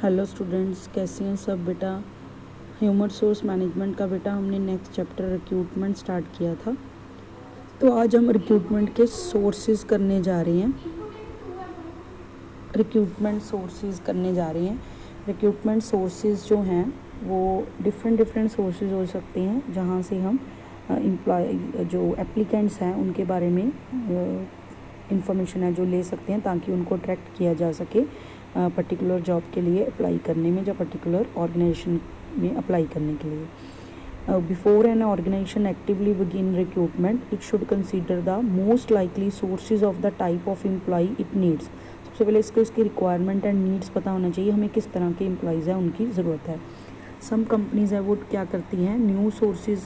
Hello students, कैसे हैं सब बेटा। ह्यूमन सोर्स मैनेजमेंट का बेटा हमने नेक्स्ट चैप्टर रिक्रूटमेंट स्टार्ट किया था। तो आज हम रिक्रूटमेंट के सोर्सेज करने जा रहे हैं। रिक्रूटमेंट सोर्सेज जो हैं वो डिफरेंट सोर्सेज हो सकते हैं, जहाँ से हम एम्प्लॉय जो एप्लीकेंट्स हैं उनके बारे में इंफॉर्मेशन है जो ले सकते हैं, ताकि उनको अट्रैक्ट किया जा सके पर्टिकुलर जॉब के लिए अप्लाई करने में, या पर्टिकुलर ऑर्गेनाइजेशन में अप्लाई करने के लिए। Before an organization actively begin recruitment, it should consider the most likely sources of the type of employ it needs. सबसे पहले इसकी रिक्वायरमेंट एंड नीड्स पता होना चाहिए, हमें किस तरह के एम्प्लॉयज़ हैं उनकी ज़रूरत है। सम कंपनीज़ है वो क्या करती हैं, न्यू सोर्सेज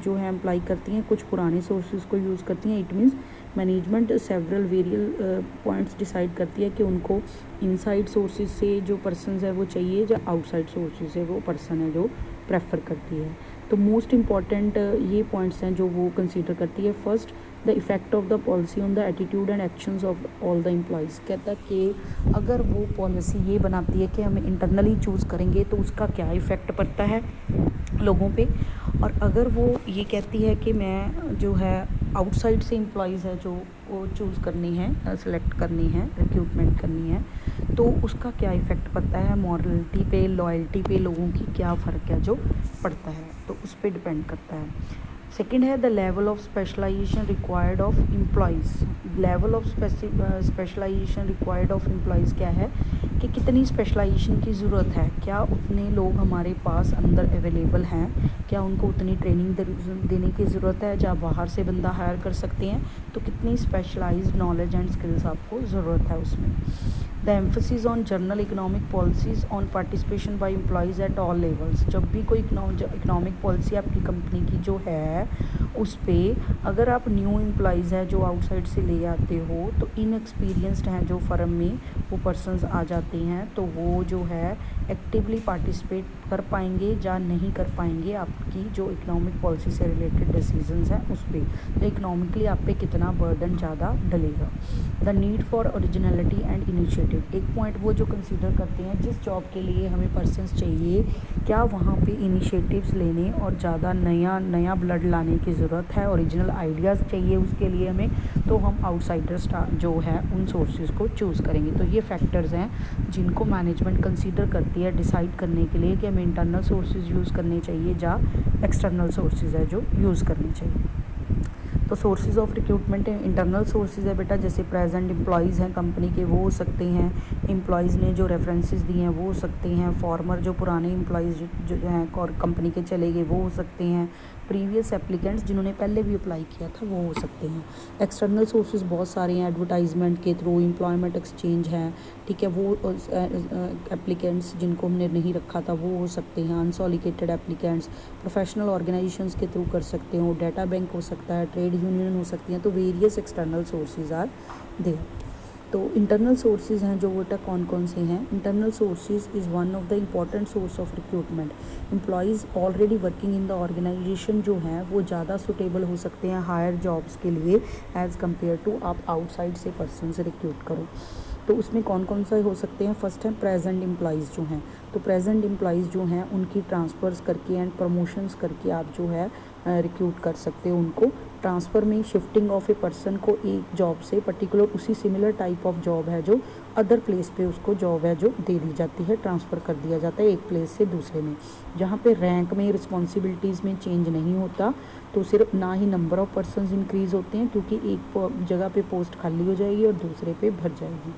जो है अप्लाई करती हैं, कुछ पुराने सोर्सेज को यूज़ करती हैं। इट मीन्स मैनेजमेंट सेवरल वेरियल पॉइंट्स डिसाइड करती है कि उनको इनसाइड सोर्सेज से जो पर्सनस है वो चाहिए, या आउटसाइड सोर्सेज से वो पर्सन है जो प्रेफर करती है। तो मोस्ट इम्पॉर्टेंट ये पॉइंट्स हैं जो वो कंसीडर करती है। First, the effect of the policy on the attitude and actions of all the employees. कहता है कि अगर वो पॉलिसी ये बनाती है कि हमें इंटरनली चूज़ करेंगे तो उसका क्या इफ़ेक्ट पड़ता है लोगों पे, और अगर वो ये कहती है कि मैं जो है आउटसाइड से एम्प्लॉयज़ है जो वो चूज़ करनी है, सेलेक्ट करनी है, रिक्रूटमेंट करनी है, तो उसका क्या इफ़ेक्ट पड़ता है मॉरलिटी पे, लॉयल्टी पे, लोगों की क्या फ़र्क है जो पड़ता है, तो उस पर डिपेंड करता है। सेकेंड है the level of specialization required of employees. Level of specialization required of employees क्या है कि कितनी स्पेशलाइजेशन की ज़रूरत है, क्या उतने लोग हमारे पास अंदर अवेलेबल हैं, क्या उनको उतनी ट्रेनिंग देने की ज़रूरत है, जहाँ बाहर से बंदा हायर कर सकते हैं, तो कितनी स्पेशलाइज्ड नॉलेज एंड स्किल्स आपको ज़रूरत है उसमें। The emphasis on general economic policies on participation by employees at all levels. जब भी कोई इकोनॉमिक पॉलिसी आपकी कंपनी की जो है उस पर अगर आप न्यू एम्प्लॉयज़ है जो आउटसाइड से ले आते हो, तो इनएक्सपीरियंस्ड हैं जो फर्म में वो पर्सनस आ जाते हैं, तो वो जो है एक्टिवली पार्टिसिपेट कर पाएंगे या नहीं कर पाएंगे आपकी जो इकोनॉमिक पॉलिसी से रिलेटेड डिसीजंस हैं उस पर, तो इकोनॉमिकली आप पे कितना बर्डन ज़्यादा डलेगा। The need for originality and initiative. एक पॉइंट वो जो कंसीडर करते हैं, जिस जॉब के लिए हमें पर्सनस चाहिए, क्या वहाँ पे इनिशिएटिव्स लेने और ज़्यादा नया ब्लड लाने की ज़रूरत है, ओरिजिनल आइडियाज़ चाहिए उसके लिए हमें, तो हम आउटसाइडर जो है उन सोर्सेज को चूज़ करेंगे। तो ये फैक्टर्स हैं जिनको मैनेजमेंट कंसीडर करती है डिसाइड करने के लिए कि हमें इंटरनल सोर्सेज यूज़ करने चाहिए या एक्सटर्नल सोर्सेज है जो यूज़ करने चाहिए। तो sources of recruitment internal sources है बेटा, जैसे प्रेजेंट एम्प्लॉयज़ हैं कंपनी के वो हो सकते हैं, एम्प्लॉयज़ ने जो रेफरेंसेस दिए हैं वो हो सकते हैं, फॉर्मर जो पुराने एम्प्लॉयज़ जो हैं और कंपनी के चले गए वो हो सकते हैं, प्रीवियस एप्लीकेंट्स जिन्होंने पहले भी अप्लाई किया था वो हो सकते हैं। एक्सटर्नल सोर्सेज बहुत सारे हैं, एडवर्टाइजमेंट के थ्रू, एम्प्लॉयमेंट एक्सचेंज हैं, ठीक है, वो एप्लीकेंट्स जिनको हमने नहीं रखा था वो हो सकते हैं, अनसॉलिकेटेड एप्लीकेंट्स प्रोफेशनल ऑर्गेनाइजेशंस के थ्रू कर सकते हो, डाटा बैंक हो सकता है, ट्रेड यूनियन हो सकती हैं, तो various external sources are there. तो इंटरनल सोर्सेज हैं जो बेटा कौन कौन से हैं। Internal sources is one of the important source of recruitment. Employees already working in the organization जो हैं वो ज़्यादा सुटेबल हो सकते हैं हायर जॉब्स के लिए एज़ कम्पेयर टू आप आउटसाइड से पर्सन से रिक्रूट करो। तो उसमें कौन कौन सा हो सकते हैं, फर्स्ट है प्रेजेंट एम्प्लॉयज़ जो हैं, तो प्रेजेंट एम्प्लॉयज़ जो हैं उनकी ट्रांसफ़र्स करके एंड प्रमोशंस करके आप जो है रिक्रूट कर सकते हो उनको। ट्रांसफ़र में शिफ्टिंग ऑफ ए पर्सन को एक जॉब से पर्टिकुलर उसी सिमिलर टाइप ऑफ जॉब है जो अदर प्लेस पे उसको जॉब है जो दे दी जाती है, ट्रांसफ़र कर दिया जाता है एक प्लेस से दूसरे में, जहाँ पे रैंक में रिस्पॉन्सिबिलिटीज़ में चेंज नहीं होता, तो सिर्फ ना ही नंबर ऑफ़ पर्सनस इंक्रीज़ होते हैं, क्योंकि एक जगह पे पोस्ट खाली हो जाएगी और दूसरे पे भर जाएगी।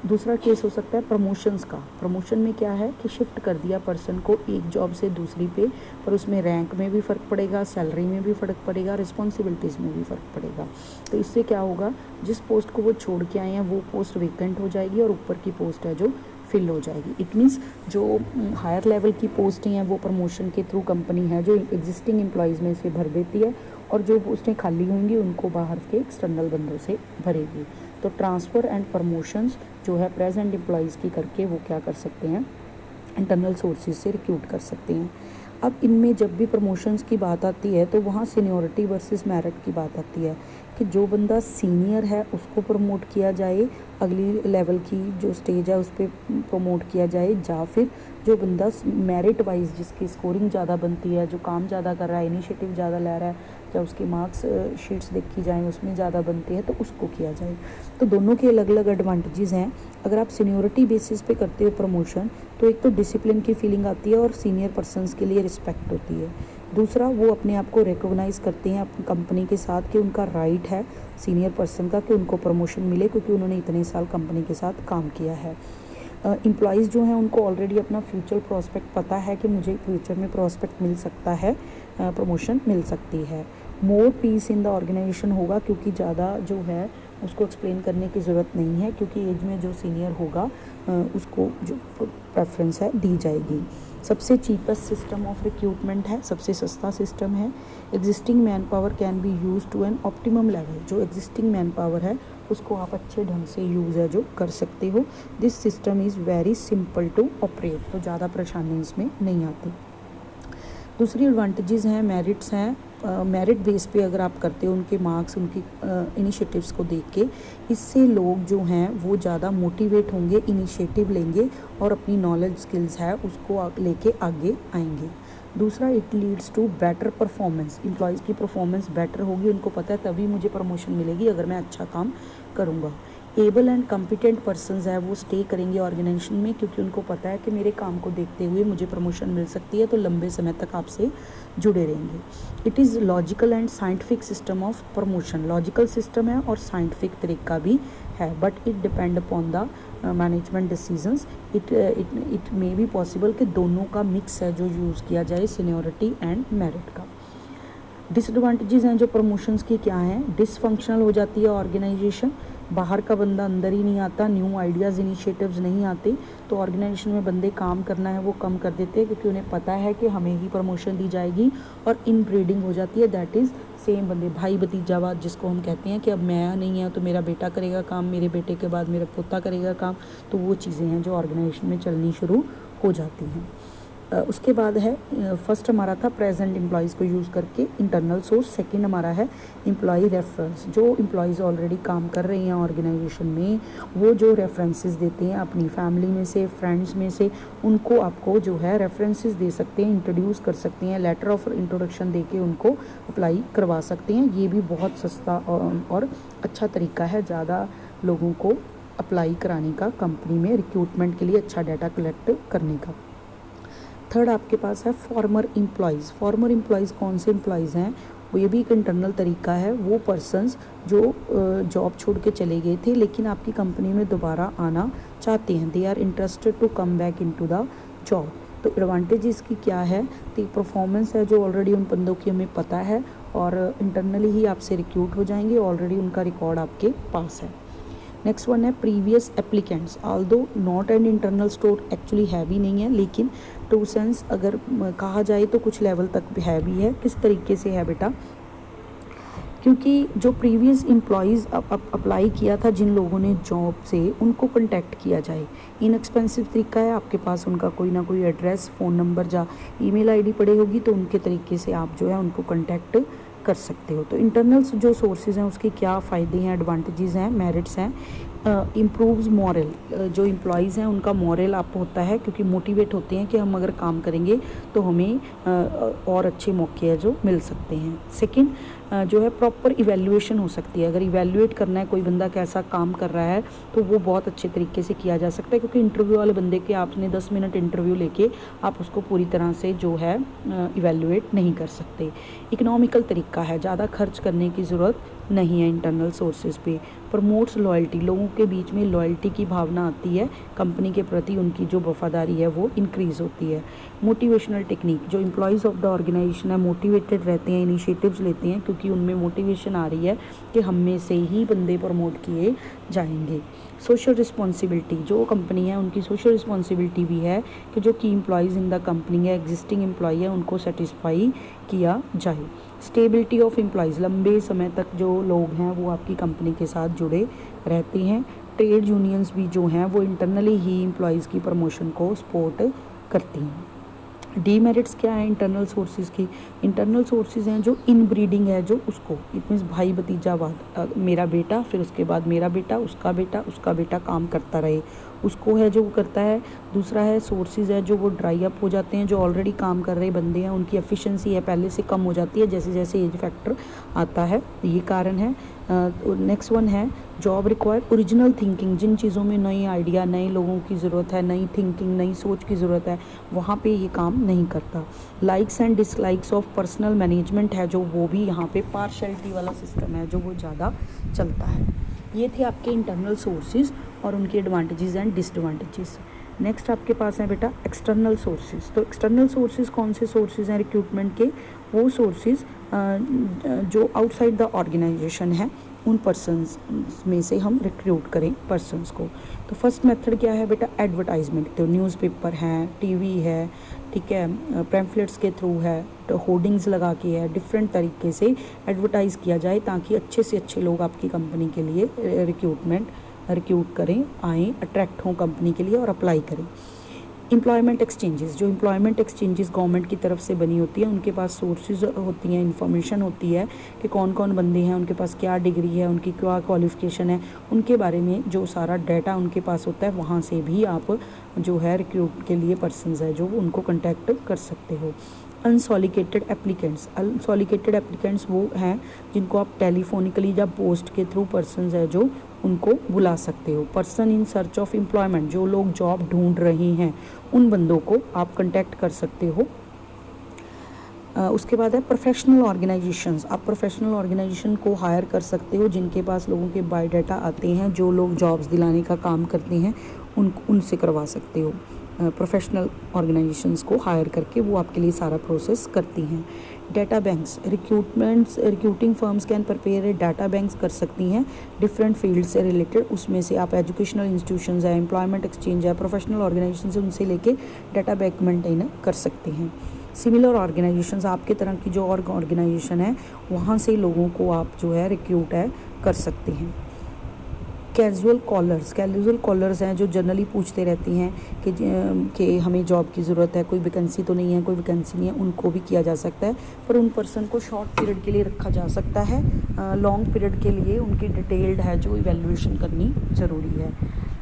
दूसरा केस हो सकता है प्रमोशंस का। प्रमोशन में क्या है कि शिफ्ट कर दिया पर्सन को एक जॉब से दूसरी पे, पर उसमें रैंक में भी फ़र्क पड़ेगा, सैलरी में भी फ़र्क पड़ेगा, रिस्पॉन्सिबिलिटीज़ में भी फ़र्क पड़ेगा। तो इससे क्या होगा, जिस पोस्ट को वो छोड़ के आए हैं वो पोस्ट वेकेंट हो जाएगी और ऊपर की पोस्ट है जो फिल हो जाएगी। इट मीन्स जो हायर लेवल की पोस्टें हैं वो प्रमोशन के थ्रू कंपनी है जो एग्जिस्टिंग एम्प्लॉयज़ में से भर देती है, और जो पोस्टें खाली होंगी उनको बाहर के एक्सटर्नल बंदों से भरेगी। तो ट्रांसफ़र एंड प्रमोशंस जो है प्रेजेंट एम्प्लॉयज़ की करके वो क्या कर सकते हैं, इंटरनल सोर्सेज से रिक्रूट कर सकते हैं। अब इनमें जब भी प्रमोशंस की बात आती है तो वहाँ सीनियरिटी वर्सेस मेरिट की बात आती है कि जो बंदा सीनियर है उसको प्रमोट किया जाए, अगली लेवल की जो स्टेज है उस पर प्रमोट किया जाए, या फिर जो बंदा मेरिट वाइज जिसकी स्कोरिंग ज़्यादा बनती है, जो काम ज़्यादा कर रहा है, इनिशिएटिव ज़्यादा ले रहा है, या उसकी मार्क्स शीट्स देखी जाएँ उसमें ज़्यादा बनती है तो उसको किया जाए। तो दोनों के अलग अलग एडवांटेजेस हैं। अगर आप सीनियरिटी बेसिस पे करते हो प्रमोशन तो एक तो डिसिप्लिन की फीलिंग आती है और सीनियर पर्सनस के लिए रिस्पेक्ट होती है। दूसरा, वो अपने आप को रिकॉग्नाइज़ करते हैं अपनी कंपनी के साथ कि उनका राइट है सीनियर पर्सन का कि उनको प्रमोशन मिले क्योंकि उन्होंने इतने साल कंपनी के साथ काम किया है। एम्प्लॉयज़ जो हैं उनको ऑलरेडी अपना फ्यूचर प्रॉस्पेक्ट पता है कि मुझे फ्यूचर में प्रॉस्पेक्ट मिल सकता है, प्रमोशन मिल सकती है। मोर पीस इन द ऑर्गेनाइजेशन होगा क्योंकि ज़्यादा जो है उसको एक्सप्लेन करने की ज़रूरत नहीं है क्योंकि एज में जो सीनियर होगा उसको जो प्रेफरेंस है दी जाएगी। सबसे चीपेस्ट सिस्टम ऑफ रिक्रूटमेंट है, सबसे सस्ता सिस्टम है। Existing man power can be use to an optimum level, जो एग्जिस्टिंग मैन पावर है उसको आप अच्छे ढंग से यूज़ है जो कर सकते हो। This system is very simple to operate, तो ज़्यादा परेशानी इसमें नहीं आती। दूसरी एडवांटेजेस हैं, मेरिट्स हैं। मेरिट बेस पे अगर आप करते हो उनके मार्क्स, उनकी इनिशिएटिव्स को देख के, इससे लोग जो हैं वो ज़्यादा मोटिवेट होंगे, इनिशिएटिव लेंगे और अपनी नॉलेज स्किल्स है उसको लेके आगे आएंगे। दूसरा, it leads to better performance, employees की परफॉर्मेंस बेटर होगी, उनको पता है तभी मुझे प्रमोशन मिलेगी अगर मैं अच्छा काम करूँगा। एबल एंड कॉम्पिटेंट पर्सनस है वो स्टे करेंगे ऑर्गेनाइजेशन में क्योंकि उनको पता है कि मेरे काम को देखते हुए मुझे प्रमोशन मिल सकती है, तो लंबे समय तक आपसे जुड़े रहेंगे। It is logical and scientific system of promotion, logical system है और साइंटिफिक तरीका भी है, but it depend upon the management decisions. It may be possible कि दोनों का मिक्स है जो यूज़ किया जाए, सीनियरिटी एंड मेरिट का। डिसएडवांटेजेस हैं जो प्रमोशंस की क्या हैं, डिसफंक्शनल हो जाती है ऑर्गेनाइजेशन, बाहर का बंदा अंदर ही नहीं आता, न्यू आइडियाज़ इनिशिएटिव्स नहीं आते, तो ऑर्गेनाइजेशन में बंदे काम करना है वो कम कर देते हैं क्योंकि उन्हें पता है कि हमें ही प्रमोशन दी जाएगी, और इन ब्रीडिंग हो जाती है, दैट इज़ सेम बंदे, भाई भतीजावाद जिसको हम कहते हैं कि अब मैं नहीं है तो मेरा बेटा करेगा काम, मेरे बेटे के बाद मेरा पोता करेगा काम, तो वो चीज़ें हैं जो ऑर्गेनाइजेशन में चलनी शुरू हो जाती हैं। उसके बाद है फर्स्ट हमारा था प्रेजेंट एम्प्लॉयज़ को यूज़ करके इंटरनल सोर्स, सेकंड हमारा है एम्प्लॉय रेफरेंस, जो एम्प्लॉयज़ ऑलरेडी काम कर रहे हैं ऑर्गेनाइजेशन में वो जो रेफरेंसेस देते हैं अपनी फैमिली में से, फ्रेंड्स में से, उनको आपको जो है रेफरेंसेस दे सकते हैं, इंट्रोड्यूस कर सकते हैं, लेटर ऑफ इंट्रोडक्शन दे के उनको अप्लाई करवा सकते हैं। ये भी बहुत सस्ता और अच्छा तरीका है ज़्यादा लोगों को अप्लाई कराने का, कंपनी में रिक्रूटमेंट के लिए अच्छा डाटा कलेक्ट करने का। थर्ड आपके पास है फॉर्मर एम्प्लॉयज़। फॉर्मर एम्प्लॉयज़ कौन से एम्प्लॉयज़ हैं, वो ये भी एक इंटरनल तरीका है, वो पर्सन्स जो जॉब छोड़ के चले गए थे लेकिन आपकी कंपनी में दोबारा आना चाहते हैं, they are interested to come back into the job. तो एडवांटेज इसकी क्या है, तो परफॉर्मेंस है जो ऑलरेडी उन बंदों की हमें पता है और इंटरनली ही आपसे रिक्रूट हो जाएंगे, ऑलरेडी उनका रिकॉर्ड आपके पास है। नेक्स्ट वन है previous applicants, although not and internal store actually है भी नहीं है, लेकिन टू सेंस अगर कहा जाए तो कुछ लेवल तक है भी है। किस तरीके से है बेटा, क्योंकि जो प्रीवियस एम्प्लॉयज़ अप्लाई किया था जिन लोगों ने जॉब से, उनको कॉन्टैक्ट किया जाए। इनएक्सपेंसिव तरीका है, आपके पास उनका कोई ना कोई एड्रेस, फ़ोन नंबर या ईमेल आईडी पड़ी होगी तो उनके तरीके से आप जो है उनको कॉन्टैक्ट कर सकते हो। तो इंटरनल जो सोर्सेज हैं उसके क्या फ़ायदे हैं, एडवांटेजेस हैं, मेरिट्स हैं। इम्प्रूव्स मॉरल, जो एम्प्लॉयज़ हैं उनका मॉरल अप होता है क्योंकि मोटिवेट होते हैं कि हम अगर काम करेंगे तो हमें और अच्छे मौके हैं जो मिल सकते हैं। सेकंड जो है प्रॉपर इवैल्यूएशन हो सकती है, अगर इवैल्यूएट करना है कोई बंदा कैसा काम कर रहा है तो वो बहुत अच्छे तरीके से किया जा सकता है, क्योंकि इंटरव्यू वाले बंदे के आपने 10 मिनट इंटरव्यू लेके आप उसको पूरी तरह से जो है इवैल्यूएट नहीं कर सकते। इकोनॉमिकल तरीका है, ज़्यादा खर्च करने की ज़रूरत नहीं है इंटरनल सोर्सेज पे। प्रमोट्स लॉयल्टी, लोगों के बीच में लॉयल्टी की भावना आती है, कंपनी के प्रति उनकी जो वफादारी है वो इंक्रीज़ होती है। मोटिवेशनल टेक्निक, जो एम्प्लॉयज़ ऑफ द ऑर्गेनाइजेशन है मोटिवेटेड रहते हैं, इनिशिएटिव्स लेते हैं क्योंकि उनमें मोटिवेशन आ रही है कि हम में से ही बंदे प्रमोट किए जाएंगे। सोशल रिस्पॉन्सिबिलिटी, जो कंपनी है उनकी सोशल रिस्पॉन्सिबिलिटी भी है कि जो की एम्प्लॉयज़ इन द कंपनी है, एग्जिस्टिंग एम्प्लॉय है, उनको सेटिस्फाई किया जाए। स्टेबिलिटी ऑफ एम्प्लॉयज़, लंबे समय तक जो लोग हैं वो आपकी कंपनी के साथ जुड़े रहते हैं। ट्रेड यूनियंस भी जो हैं वो इंटरनली ही एम्प्लॉयज़ की प्रमोशन को सपोर्ट करती हैं। डीमेरिट्स क्या है इंटरनल सोर्सेज की? इंटरनल सोर्सेज हैं जो इनब्रीडिंग है, जो उसको इट मीन्स भाई भतीजावाद, मेरा बेटा फिर उसके बाद मेरा बेटा उसका बेटा काम करता रहे, उसको है जो वो करता है। दूसरा है सोर्सेज है जो वो ड्राई अप हो जाते हैं, जो ऑलरेडी काम कर रहे बंदे हैं उनकी एफिशिएंसी है पहले से कम हो जाती है जैसे जैसे एज फैक्टर आता है, ये कारण है। नेक्स्ट वन है जॉब रिक्वायर ओरिजिनल थिंकिंग, जिन चीज़ों में नई आइडिया, नए लोगों की ज़रूरत है, नई थिंकिंग, नई सोच की ज़रूरत है, वहाँ पे ये काम नहीं करता। Likes and dislikes of personal management है जो, वो भी यहाँ पे पार्शलिटी वाला सिस्टम है जो वो ज़्यादा चलता है। ये थे आपके इंटरनल सोर्सेज और उनके एडवांटेजेस एंड डिसएडवांटेजेस। नेक्स्ट आपके पास है बेटा एक्सटर्नल सोर्सेज। तो एक्सटर्नल सोर्सेज कौन से सोर्सेज हैं रिक्रूटमेंट के? वो सोर्सेज जो आउटसाइड द ऑर्गेनाइजेशन है, उन पर्सनस में से हम रिक्रूट करें पर्सनस को। तो फर्स्ट मेथड क्या है बेटा? एडवर्टाइजमेंट। तो न्यूज़पेपर है, टीवी है, ठीक है, पैम्फलेट्स के थ्रू है, तो होर्डिंग्स लगा के है, डिफरेंट तरीके से एडवर्टाइज़ किया जाए ताकि अच्छे से अच्छे लोग आपकी कंपनी के लिए रिक्रूट करें, आएँ, अट्रैक्ट हों कंपनी के लिए और अप्लाई करें। एम्प्लॉयमेंट एक्सचेंजेस, जो एम्प्लॉयमेंट एक्सचेंजेस गवर्नमेंट की तरफ से बनी होती है, उनके पास सोर्सेज होती हैं, इन्फॉर्मेशन होती है कि कौन कौन बंदे हैं, उनके पास क्या डिग्री है, उनकी क्या क्वालिफ़िकेशन है, उनके बारे में जो सारा डाटा उनके पास होता है, वहाँ से भी आप जो है रिक्रूट के लिए पर्सनस है जो उनको कॉन्टैक्ट कर सकते हो। अनसॉलिकेटेड एप्लीकेंट्स वो हैं जिनको आप टेलीफोनिकली या पोस्ट के थ्रू पर्सनस है जो उनको बुला सकते हो। Person in search of employment, जो लोग जॉब ढूंढ रहे हैं उन बंदों को आप कांटेक्ट कर सकते हो। उसके बाद है प्रोफेशनल ऑर्गेनाइजेशंस। आप प्रोफेशनल ऑर्गेनाइजेशन को हायर कर सकते हो जिनके पास लोगों के बायोडाटा आते हैं, जो लोग जॉब्स दिलाने का काम करते हैं उनसे करवा सकते हो। प्रोफेशनल ऑर्गेनाइजेशंस को हायर करके वो आपके लिए सारा प्रोसेस करती हैं। Data banks, recruiting firms can prepare a data banks कर सकती हैं डिफरेंट फील्ड से रिलेटेड, उसमें से आप एजुकेशनल इंस्टीट्यूशंस है, एम्प्लॉयमेंट एक्सचेंज है, प्रोफेशनल ऑर्गेनाइजेशन से उनसे लेके डाटा बैंक मेंटेन कर सकते हैं। सिमिलर ऑर्गेनाइजेशंस, आपके तरह की जो और ऑर्गेनाइजेशन है वहाँ से लोगों को आप जो है रिक्रूट है कर सकते हैं। कैजुअल कॉलर्स हैं जो जनरली पूछते रहती हैं कि हमें जॉब की ज़रूरत है, कोई वैकेंसी तो नहीं है, कोई वैकेंसी नहीं है, उनको भी किया जा सकता है, पर उन पर्सन को शॉर्ट पीरियड के लिए रखा जा सकता है। लॉन्ग पीरियड के लिए उनकी डिटेल्ड है जो इवैल्यूएशन करनी ज़रूरी है।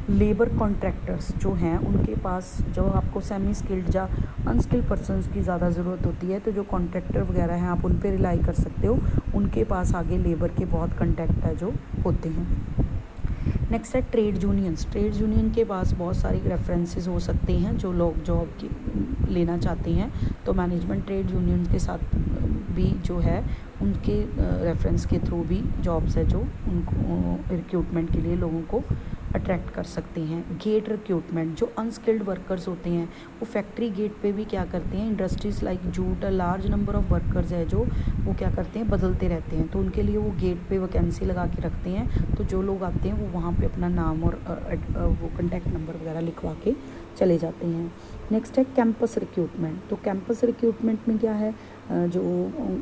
लेबर कॉन्ट्रैक्टर्स जो हैं उनके पास जो आपको सेमी स्किल्ड या अनस्किल्ड पर्सनस की ज़्यादा ज़रूरत होती है, तो जो कॉन्ट्रैक्टर वगैरह हैं आप उन पर रिलाई कर सकते हो, उनके पास आगे लेबर के बहुत कॉन्टैक्ट है जो होते हैं। नेक्स्ट है ट्रेड यूनियन के पास बहुत सारी रेफरेंसेस हो सकते हैं जो लोग जॉब की लेना चाहते हैं, तो मैनेजमेंट ट्रेड यूनियन के साथ भी जो है उनके रेफरेंस के थ्रू भी जॉब्स है जो उनको रिक्रूटमेंट के लिए लोगों को अट्रैक्ट कर सकते हैं। गेट रिक्रूटमेंट, जो अनस्किल्ड वर्कर्स होते हैं वो फैक्ट्री गेट पे भी क्या करते हैं, industries like jute large number of workers है जो वो क्या करते हैं, बदलते रहते हैं, तो उनके लिए वो गेट पे वैकेंसी लगा के रखते हैं, तो जो लोग आते हैं वो वहाँ पे अपना नाम और वो कॉन्टैक्ट नंबर वगैरह लिखवा के चले जाते हैं। नेक्स्ट है कैंपस रिक्रूटमेंट। तो कैंपस रिक्रूटमेंट में क्या है, जो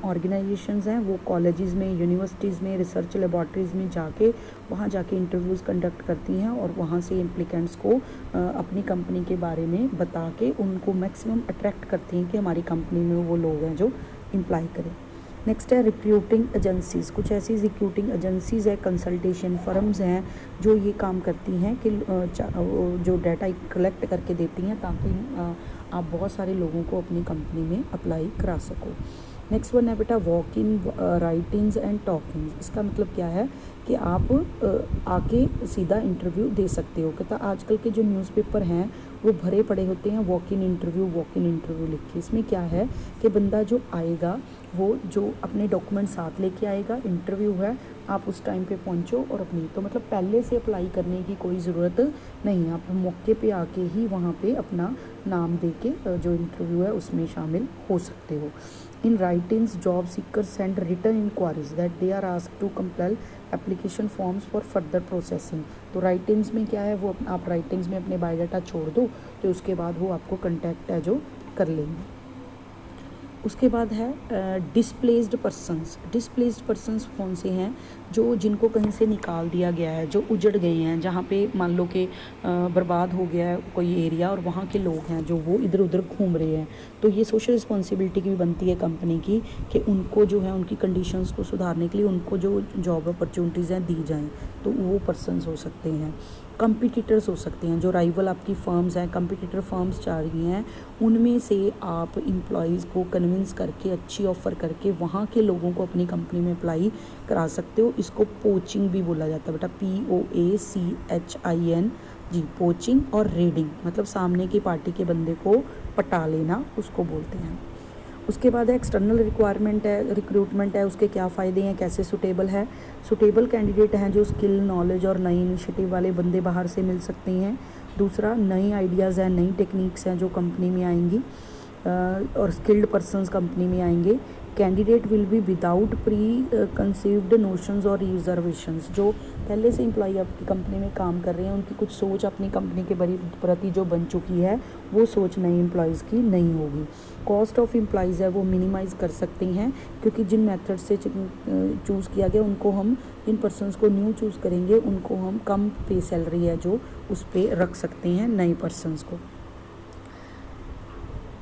ऑर्गेनाइजेशंस हैं वो कॉलेजेस में, यूनिवर्सिटीज़ में, रिसर्च लेबॉर्ट्रीज़ में वहाँ जाके इंटरव्यूज़ कंडक्ट करती हैं और वहाँ से एप्लीकेंट्स को अपनी कंपनी के बारे में बता के उनको मैक्सिमम अट्रैक्ट करती हैं कि हमारी कंपनी में वो लोग हैं जो अप्लाई करें। नेक्स्ट है रिक्रूटिंग एजेंसीज़। कुछ ऐसी रिक्रूटिंग एजेंसीज़ है, कंसल्टेशन फर्म्स हैं जो ये काम करती हैं कि जो डाटा कलेक्ट करके देती हैं ताकि आप बहुत सारे लोगों को अपनी कंपनी में अप्लाई करा सको। नेक्स्ट वन है बेटा वॉक इन, राइटिंग्स एंड टॉकिंग्स। इसका मतलब क्या है कि आप आके सीधा इंटरव्यू दे सकते हो। कहता आजकल के जो न्यूज़पेपर हैं वो भरे पड़े होते हैं वॉक इन इंटरव्यू लिख के। इसमें क्या है कि बंदा जो आएगा वो जो अपने डॉक्यूमेंट साथ लेके आएगा, इंटरव्यू है, आप उस टाइम पे पहुंचो और अपनी, तो मतलब पहले से अप्लाई करने की कोई ज़रूरत नहीं, आप मौके पे आके ही वहाँ पे अपना नाम दे के जो इंटरव्यू है उसमें शामिल हो सकते हो। In writings job seekers send written inquiries that they are asked to complete application forms for further processing. तो राइटिंग्स में क्या है, वो आप राइटिंग्स में अपने बायोडाटा छोड़ दो तो उसके बाद वो आपको कंटैक्ट है जो कर लेंगे। उसके बाद है डिस्प्लेस्ड पर्सनस। डिस्प्लेस्ड पर्सनस कौन से हैं? जो जिनको कहीं से निकाल दिया गया है, जो उजड़ गए हैं, जहाँ पे मान लो कि बर्बाद हो गया है कोई एरिया और वहाँ के लोग हैं जो वो इधर उधर घूम रहे हैं, तो ये सोशल रिस्पॉन्सिबिलिटी की भी बनती है कंपनी की कि उनको जो है उनकी कंडीशंस को सुधारने के लिए उनको जो जॉब अपॉर्चुनिटीज़ हैं दी जाएँ, तो वो पर्सनस हो सकते हैं। कंपटीटर्स हो सकते हैं, जो राइवल आपकी फर्म्स हैं, कंपटीटर फर्म्स चाह रही हैं, उनमें से आप एम्प्लॉयज़ को कन्विंस करके अच्छी ऑफ़र करके वहाँ के लोगों को अपनी कंपनी में अप्लाई करा सकते हो। इसको पोचिंग भी बोला जाता है बेटा, POACHIN जी, पोचिंग। और रेडिंग मतलब सामने की पार्टी के बंदे को पटा लेना, उसको बोलते हैं। उसके बाद एक्सटर्नल रिक्वायरमेंट है, रिक्रूटमेंट है, उसके क्या फ़ायदे हैं, कैसे सूटेबल है। सूटेबल कैंडिडेट हैं जो स्किल, नॉलेज और नई इनिशिएटिव वाले बंदे बाहर से मिल सकते हैं। दूसरा, नई आइडियाज़ हैं, नई टेक्निक्स हैं जो कंपनी में आएंगी और स्किल्ड पर्सनस कंपनी में आएंगे। Candidate will be without pre conceived notions और रिजर्वेशंस। जो पहले से एम्प्लॉई आपकी कंपनी में काम कर रहे हैं, उनकी कुछ सोच अपनी कंपनी के प्रति जो बन चुकी है, वो सोच नई एम्प्लॉयज़ की नहीं होगी। कॉस्ट ऑफ एम्प्लॉयज़ है वो मिनिमाइज़ कर सकते हैं, क्योंकि जिन मेथड से चूज़ किया गया उनको हम, जिन पर्सनस को न्यू चूज़ करेंगे उनको हम कम पे सैलरी है जो उस पर रख सकते हैं नए पर्सनस को।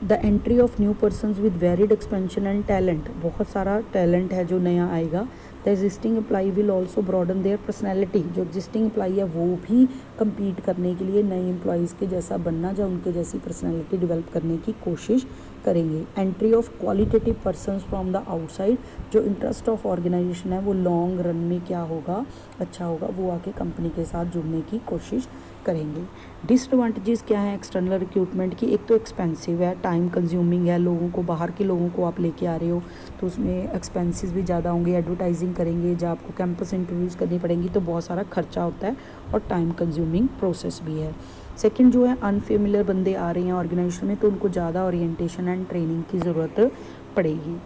The entry of new persons with varied expansion and talent. बहुत सारा टैलेंट है जो नया आएगा। The existing employee will also broaden their personality. जो एग्जिस्टिंग एम्प्लॉई है वो भी कम्पीट करने के लिए नए एम्प्लॉयज़ के जैसा बनना, या उनके जैसी पर्सनैलिटी डेवलप करने की कोशिश करेंगे। Entry of qualitative persons from the outside. जो इंटरेस्ट ऑफ ऑर्गेनाइजेशन है वो लॉन्ग रन में क्या होगा, अच्छा होगा, वो आके कंपनी के साथ जुड़ने की कोशिश करेंगे। डिसएडवांटेजेस क्या हैं एक्सटर्नल रिक्रूटमेंट की? एक तो एक्सपेंसिव है, टाइम कंज्यूमिंग है, लोगों को, बाहर के लोगों को आप लेके आ रहे हो तो उसमें एक्सपेंसेस भी ज़्यादा होंगे। एडवर्टाइजिंग करेंगे, जब आपको कैंपस इंटरव्यूज़ करनी पड़ेंगी तो बहुत सारा खर्चा होता है और टाइम कंज्यूमिंग प्रोसेस भी है। सेकंड जो है, अनफेमिलियर बंदे आ रहे हैं ऑर्गेनाइजेशन में तो उनको ज़्यादा ओरिएंटेशन एंड ट्रेनिंग की ज़रूरत पड़ेगी।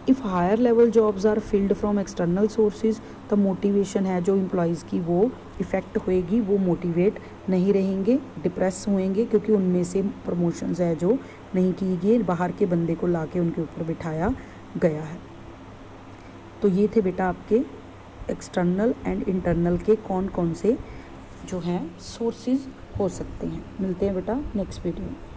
If higher level jobs are filled from external sources, तो मोटिवेशन है जो एम्प्लॉयज़ की वो इफ़ेक्ट होएगी, वो मोटिवेट नहीं रहेंगे, डिप्रेस होएंगे, क्योंकि उनमें से प्रमोशंस है जो नहीं की गई, बाहर के बंदे को लाके उनके ऊपर बिठाया गया है। तो ये थे बेटा आपके एक्सटर्नल एंड इंटरनल के कौन कौन से जो हैं सोर्सेज हो सकते हैं। मिलते हैं बेटा नेक्स्ट वीडियो में।